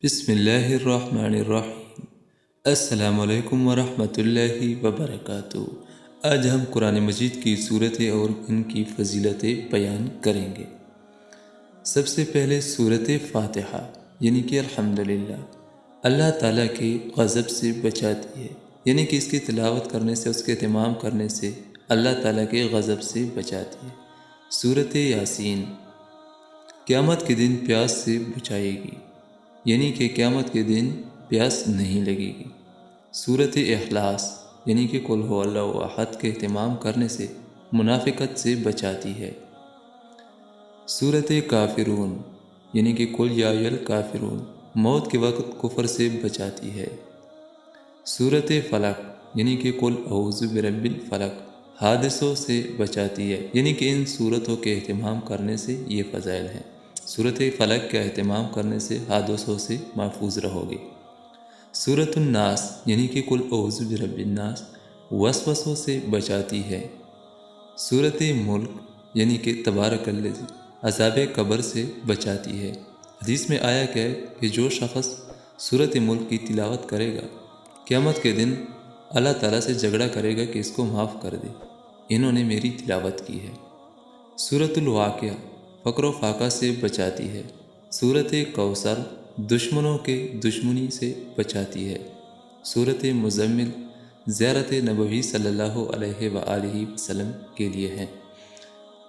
بسم اللہ الرحمن الرحیم۔ السلام علیکم ورحمۃ اللہ وبرکاتہ۔ آج ہم قرآن مجید کی صورتیں اور ان کی فضیلتیں بیان کریں گے۔ سب سے پہلے صورت فاتحہ یعنی کہ الحمدللہ اللہ تعالیٰ کے غضب سے بچاتی ہے، یعنی کہ اس کی تلاوت کرنے سے، اس کے اہتمام کرنے سے اللہ تعالیٰ کے غضب سے بچاتی ہے۔ صورت یاسین قیامت کے دن پیاس سے بچائے گی، یعنی کہ قیامت کے دن پیاس نہیں لگے گی۔ صورت اخلاص یعنی کہ قل هو اللہ احد کے اہتمام کرنے سے منافقت سے بچاتی ہے۔ صورت کافرون یعنی کہ قل یا ایھا الکافرون موت کے وقت کفر سے بچاتی ہے۔ صورت فلق یعنی کہ قل اعوذ برب الفلق حادثوں سے بچاتی ہے، یعنی کہ ان صورتوں کے اہتمام کرنے سے یہ فضائل ہیں۔ صورت فلق کا اہتمام کرنے سے حادثوں سے محفوظ رہو گے۔ صورت الناس یعنی کہ قل اعوذ برب الناس وسوسوں سے بچاتی ہے۔ صورت ملک یعنی کہ تبارک الذی عذاب قبر سے بچاتی ہے۔ حدیث میں آیا کہ جو شخص صورت ملک کی تلاوت کرے گا قیامت کے دن اللہ تعالیٰ سے جھگڑا کرے گا کہ اس کو معاف کر دے، انہوں نے میری تلاوت کی ہے۔ صورت الواقعہ فقر و فاقہ سے بچاتی ہے۔ صورت کوثر دشمنوں کے دشمنی سے بچاتی ہے۔ صورت مزمل زیارت نبوی صلی اللہ علیہ وآلہ وسلم کے لیے ہے۔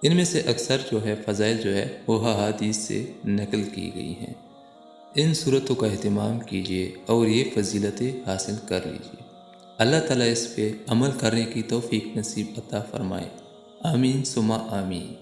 ان میں سے اکثر جو ہے فضائل جو ہے وہ احادیث سے نقل کی گئی ہیں۔ ان صورتوں کا اہتمام کیجیے اور یہ فضیلتیں حاصل کر لیجیے۔ اللہ تعالیٰ اس پہ عمل کرنے کی توفیق نصیب عطا فرمائے۔ آمین ثم آمین۔